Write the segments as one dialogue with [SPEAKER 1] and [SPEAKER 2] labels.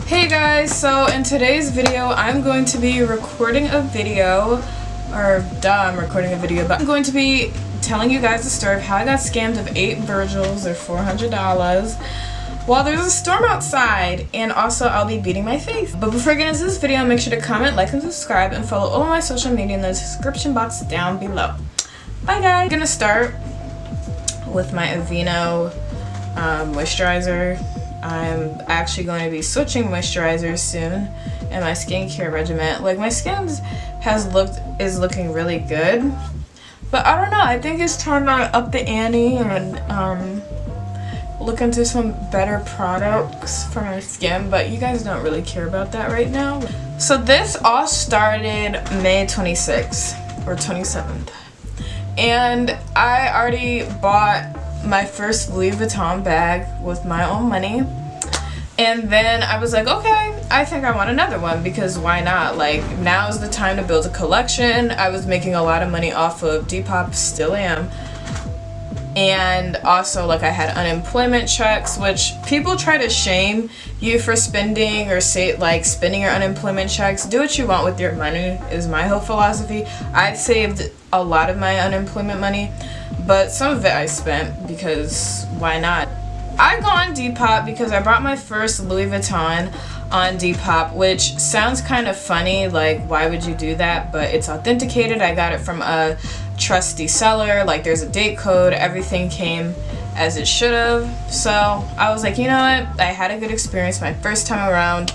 [SPEAKER 1] Hey guys, so in today's video I'm going to be recording a video, I'm recording a video, but I'm going to be telling you guys the story of how I got scammed of 8 virgils or $400 while there's a storm outside, and also I'll be beating my face. But before I get into this video, make sure to comment, like, and subscribe, and follow all of my social media in the description box down below. Bye guys! I'm gonna start with my Aveeno moisturizer. I'm actually going to be switching moisturizers soon in my skincare regimen. Like, my skin is looking really good, but I don't know, I think it's time to up the ante and look into some better products for my skin, but you guys don't really care about that right now. So this all started May 26th or 27th, and I already bought my first Louis Vuitton bag with my own money, and then I was like, okay, I think I want another one, because why not? Like, now is the time to build a collection. I was making a lot of money off of Depop, still am, and also, like, I had unemployment checks, which people try to shame you for spending, or say, like, spending your unemployment checks. Do what you want with your money is my whole philosophy. I saved a lot of my unemployment money, but some of it I spent, because why not? I go on Depop because I bought my first Louis Vuitton on Depop, which sounds kind of funny, like, why would you do that? But it's authenticated. I got it from a trusty seller. Like, there's a date code, everything came as it should have. So I was like, you know what, I had a good experience my first time around,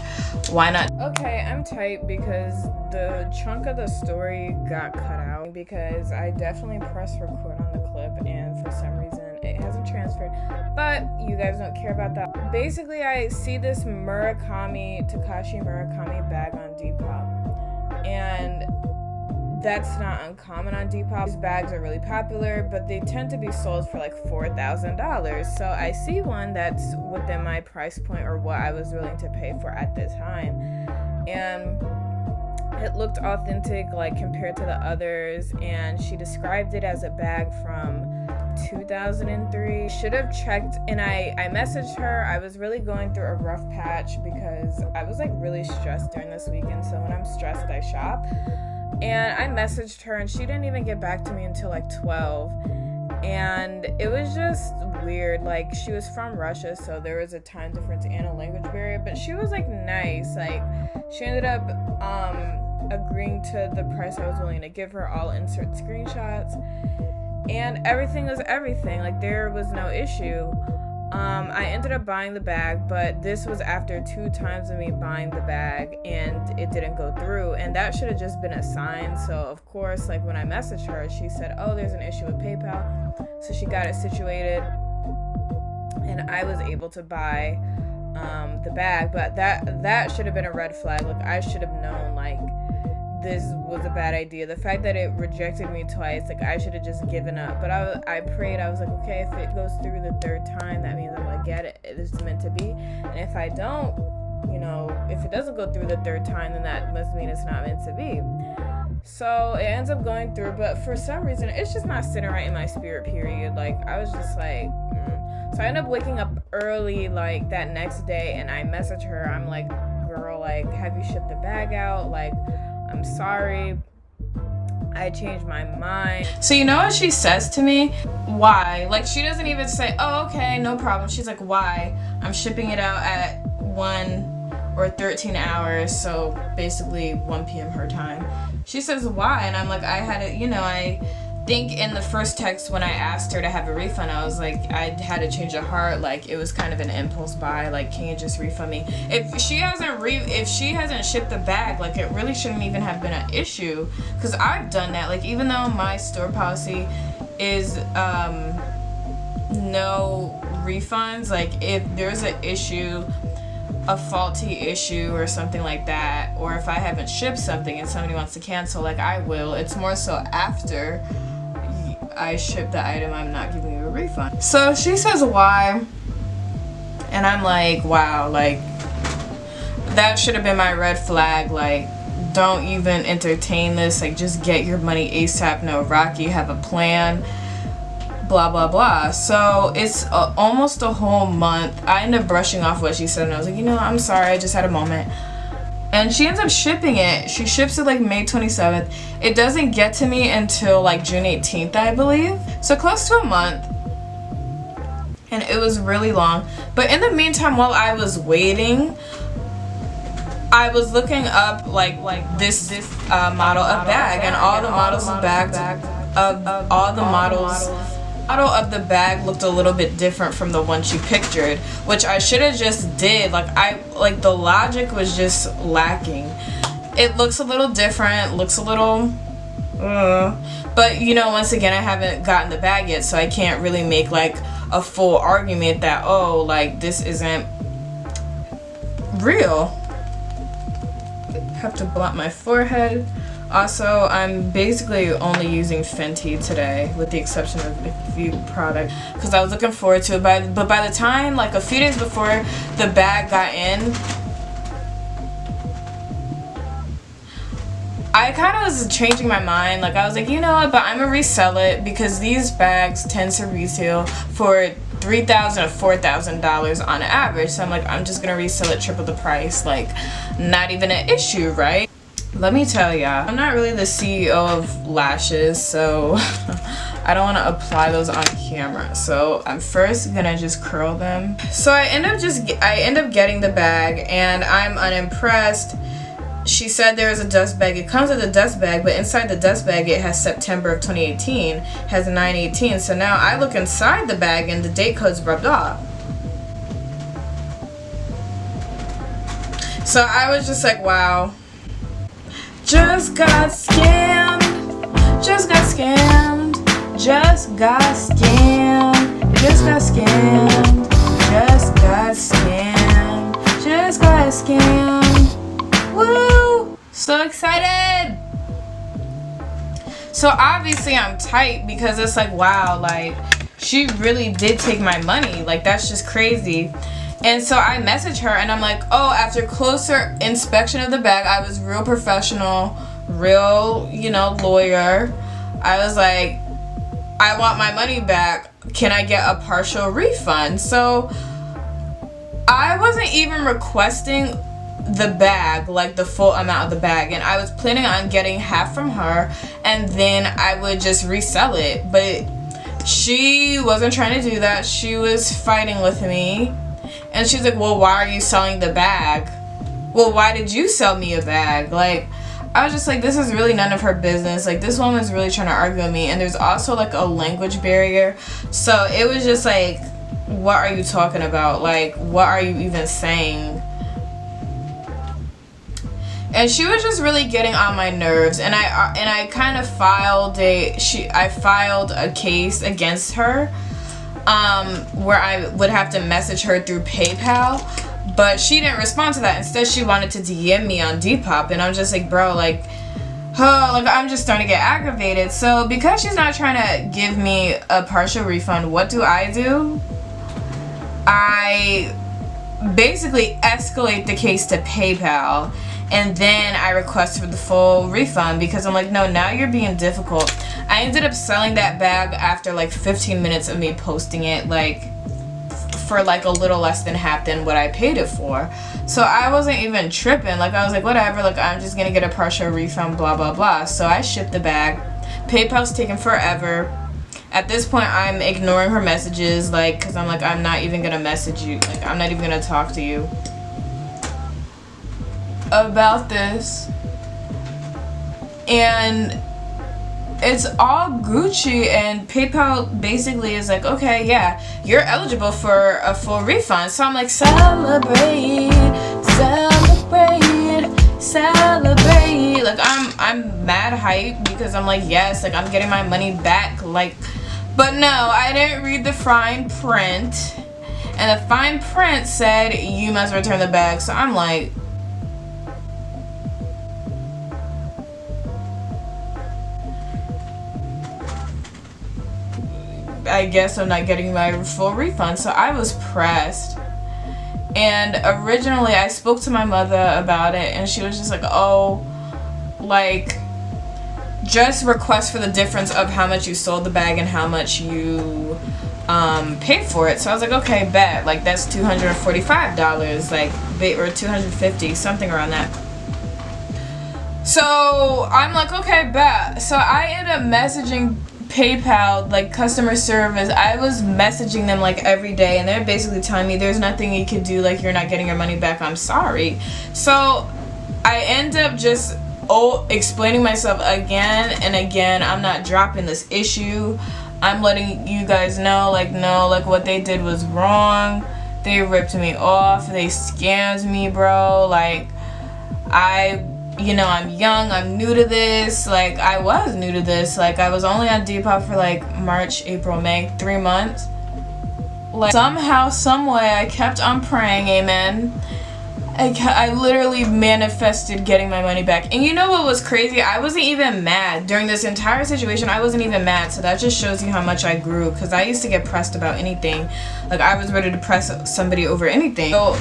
[SPEAKER 1] why not? Okay, I'm tight because the chunk of the story got cut out, because I definitely pressed record on the clip and for some reason it hasn't transferred, but you guys don't care about that. Basically, I see this Takashi Murakami bag on Depop, and that's not uncommon on Depop. These bags are really popular, but they tend to be sold for like $4,000. So I see one that's within my price point, or what I was willing to pay for at the time, and it looked authentic, like, compared to the others, and she described it as a bag from 2003. Should have checked, and I messaged her. I was really going through a rough patch because I was, like, really stressed during this weekend, so when I'm stressed I shop. And I messaged her, and she didn't even get back to me until like 12, and it was just weird. Like, she was from Russia, so there was a time difference and a language barrier, but she was, like, nice. Like, she ended up agreeing to the price I was willing to give her. I'll insert screenshots, and everything was everything. Like, there was no issue. I ended up buying the bag, but this was after 2 times of me buying the bag and it didn't go through, and that should have just been a sign. So of course, like, when I messaged her, she said, oh, there's an issue with PayPal, so she got it situated and I was able to buy the bag. But that should have been a red flag. Like, I should have known, like, this was a bad idea. The fact that it rejected me twice, like, I should have just given up. But I prayed. I was like, okay, if it goes through the 3rd time, that means I'm gonna get it. It is meant to be. And if I don't, you know, if it doesn't go through the 3rd time, then that must mean it's not meant to be. So it ends up going through, but for some reason, it's just not sitting right in my spirit, period. Like, I was just like, So I ended up waking up early, like, that next day, and I messaged her. I'm like, girl, like, have you shipped the bag out? Like, I'm sorry, I changed my mind. So you know what she says to me? Why? Like, she doesn't even say, oh, okay, no problem. She's like, why? I'm shipping it out at 1 or 13 hours, so basically 1 p.m. her time. She says, why? And I'm like, I had it, you know, I think in the first text when I asked her to have a refund, I was like, I had a change of heart. Like, it was kind of an impulse buy. Like, can you just refund me? If she hasn't shipped the bag, like, it really shouldn't even have been an issue, because I've done that. Like, even though my store policy is no refunds, like, if there's an issue, a faulty issue or something like that, or if I haven't shipped something and somebody wants to cancel, like, I will. It's more so after I ship the item, I'm not giving you a refund. So she says, why? And I'm like, wow, like, that should have been my red flag. Like, don't even entertain this. Like, just get your money ASAP. No, Rocky, have a plan. blah blah blah. So it's almost a whole month. I ended up brushing off what she said and I was like, you know, I'm sorry, I just had a moment. And she ends up shipping it. She ships it like May 27th. It doesn't get to me until like June 18th, I believe. So close to a month. And it was really long. But in the meantime, while I was waiting, I was looking up like this model of bag, and all the models of bags model of the bag looked a little bit different from the one she pictured, which I should have just did. Like the logic was just lacking. It looks a little different, looks a little but you know, once again, I haven't gotten the bag yet, so I can't really make like a full argument that, oh, like this isn't real. Have to blot my forehead. Also, I'm basically only using Fenty today, with the exception of a few products, because I was looking forward to it. But by the time, like a few days before the bag got in, I kind of was changing my mind. Like I was like, you know what, but I'm gonna resell it, because these bags tend to retail for $3,000 or $4,000 on average. So I'm like, I'm just gonna resell it triple the price. Like, not even an issue, right? Let me tell ya, I'm not really the CEO of lashes, so I don't want to apply those on camera. So I'm first gonna just curl them. So I end up getting the bag, and I'm unimpressed. She said there is a dust bag. It comes with a dust bag, but inside the dust bag it has September of 2018, has 9/18. So now I look inside the bag and the date code's rubbed off. So I was just like, wow. Just got scammed. Just got scammed. Just got scammed. Just got scammed. Just got scammed. Just got scammed. Woo! So excited! So obviously I'm tight, because it's like, wow, like she really did take my money. Like, that's just crazy. And so I message her and I'm like, oh, after closer inspection of the bag, I was real professional, real, you know, lawyer. I was like, I want my money back. Can I get a partial refund? So I wasn't even requesting the bag, like the full amount of the bag, and I was planning on getting half from her and then I would just resell it. But she wasn't trying to do that. She was fighting with me. And she's like, well, why are you selling the bag? Well, why did you sell me a bag? Like, I was just like, this is really none of her business. Like, this woman's really trying to argue with me. And there's also like a language barrier. So it was just like, what are you talking about? Like, what are you even saying? And she was just really getting on my nerves. And I kind of filed a case against her. Where I would have to message her through PayPal, but she didn't respond to that. Instead, she wanted to DM me on Depop, and I'm just like, bro, like, I'm just starting to get aggravated. So because she's not trying to give me a partial refund, what do? I basically escalate the case to PayPal, and then I request for the full refund, because I'm like, no, now you're being difficult. I ended up selling that bag after like 15 minutes of me posting it, like for like a little less than half than what I paid it for. So I wasn't even tripping. Like, I was like, whatever, like I'm just gonna get a partial refund, blah blah blah. So I shipped the bag. PayPal's taking forever. At this point, I'm ignoring her messages, like, because I'm like, I'm not even gonna message you. Like, I'm not even gonna talk to you about this. And it's all Gucci, and PayPal basically is like, okay, yeah, you're eligible for a full refund. So I'm like, celebrate, celebrate, celebrate. Like, I'm mad hype, because I'm like, yes, like I'm getting my money back. Like, but no, I didn't read the fine print, and the fine print said you must return the bag. So I'm like, I guess I'm not getting my full refund. So I was pressed. And originally I spoke to my mother about it, and she was just like, oh, like, just request for the difference of how much you sold the bag and how much you paid for it. So I was like, okay, bet, like that's $245, like, or $250, something around that. So I'm like, okay, bet. So I ended up messaging PayPal, like customer service. I was messaging them like every day, and they're basically telling me there's nothing you can do, like you're not getting your money back, I'm sorry. So I end up just explaining myself again and again. I'm not dropping this issue. I'm letting you guys know, like, no, like what they did was wrong. They ripped me off. They scammed me, bro. Like, you know, I'm young, I'm new to this. Like, I was new to this. Like, I was only on Depop for like March, April, May, 3 months. Like, somehow, some way, I kept on praying, amen. I literally manifested getting my money back. And you know what was crazy? I wasn't even mad. During this entire situation, I wasn't even mad. So that just shows you how much I grew. Because I used to get pressed about anything. Like, I was ready to press somebody over anything. So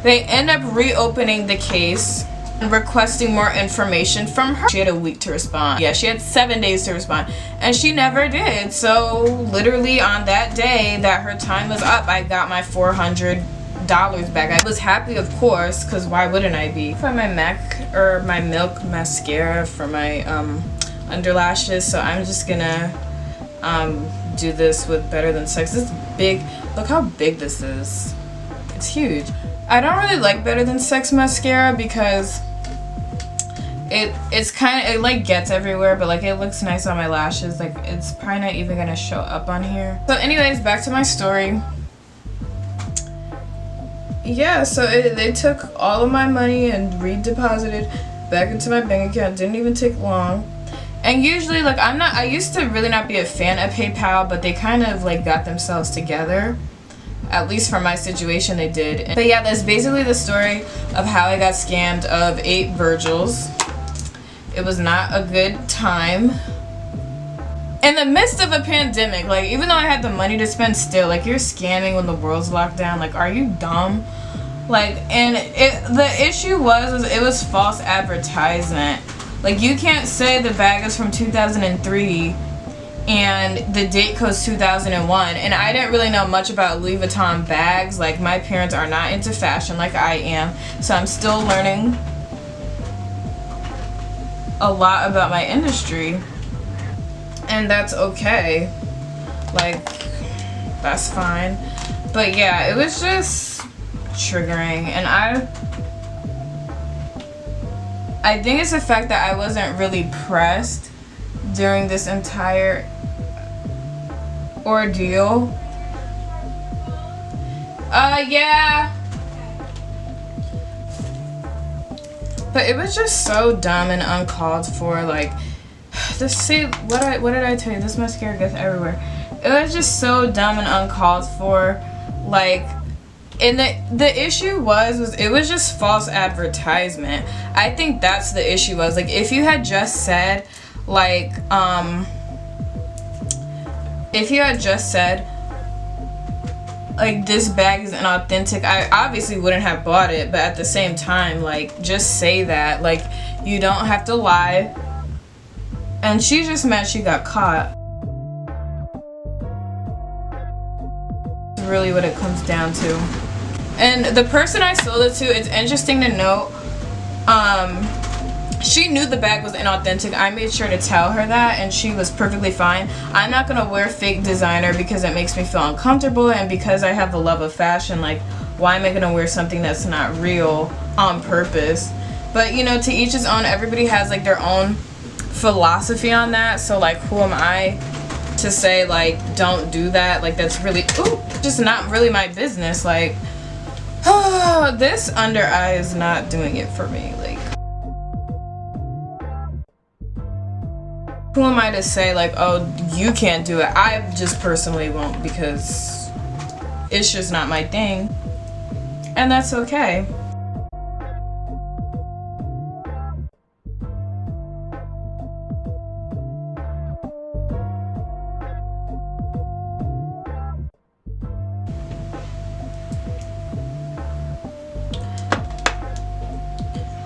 [SPEAKER 1] they end up reopening the case and requesting more information from her. She had a week to respond. Yeah, she had 7 days to respond. And she never did. So literally on that day that her time was up, I got my $400 back. I was happy, of course, because why wouldn't I be? For my my Milk mascara for my underlashes. So I'm just gonna do this with Better Than Sex. This is big. Look how big this is. It's huge. I don't really like Better Than Sex mascara because it's kind of, it like gets everywhere, but like it looks nice on my lashes. Like, it's probably not even gonna show up on here. So anyways, back to my story. Yeah, so they took all of my money and redeposited back into my bank account. Didn't even take long. And usually, like, I used to really not be a fan of PayPal, but they kind of like got themselves together. At least for my situation, they did. But yeah, that's basically the story of how I got scammed of 8 virgils. It was not a good time. In the midst of a pandemic, like, even though I had the money to spend, still, like, you're scamming when the world's locked down. Like, are you dumb? Like, and the issue was it was false advertisement. Like, you can't say the bag is from 2003 and the date code's 2001. And I didn't really know much about Louis Vuitton bags. Like, my parents are not into fashion like I am, so I'm still learning a lot about my industry. And that's okay. Like, that's fine. But yeah, it was just triggering. And I think it's the fact that I wasn't really pressed during this entire ordeal. Yeah. But it was just so dumb and uncalled for. Like, what did I tell you? This mascara gets everywhere. It was just so dumb and uncalled for. Like, and the issue was it was just false advertisement. I think that's the issue was. Like, if you had just said, like, if you had just said, like, this bag is inauthentic, I obviously wouldn't have bought it. But at the same time, like, just say that. Like, you don't have to lie. And she's just mad she got caught. That's really what it comes down to. And the person I sold it to, it's interesting to note, she knew the bag was inauthentic. I made sure to tell her that, and she was perfectly fine. I'm not gonna wear fake designer because it makes me feel uncomfortable, and because I have the love of fashion. Like, why am I gonna wear something that's not real on purpose? But, you know, to each his own. Everybody has, like, their own philosophy on that. So, like, who am I to say, like, don't do that? Like, that's really, just not really my business. Like, this under eye is not doing it for me. Like, who am I to say, like, oh, you can't do it? I just personally won't, because it's just not my thing. And that's okay.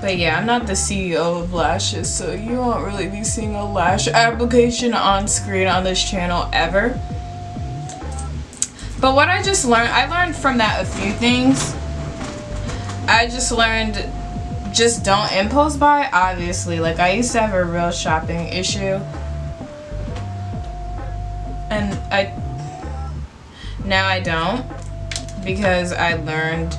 [SPEAKER 1] But yeah, I'm not the CEO of lashes, so you won't really be seeing a lash application on screen on this channel ever. But what I learned from that a few things. I just learned, just don't impulse buy, obviously. Like, I used to have a real shopping issue. And now I don't, because I learned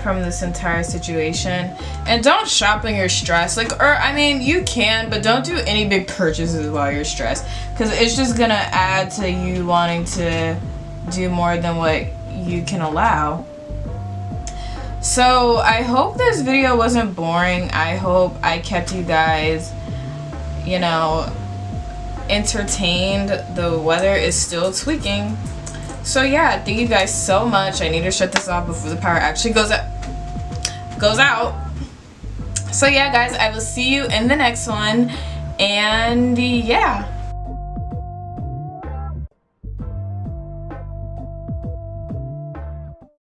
[SPEAKER 1] from this entire situation. And don't shop when you're stressed. Like, or I mean, you can, but don't do any big purchases while you're stressed, because it's just gonna add to you wanting to do more than what you can allow. So I hope this video wasn't boring. I hope I kept you guys, you know, entertained. The weather is still tweaking. So yeah, thank you guys so much. I need to shut this off before the power actually goes out. So yeah, guys, I will see you in the next one. And yeah.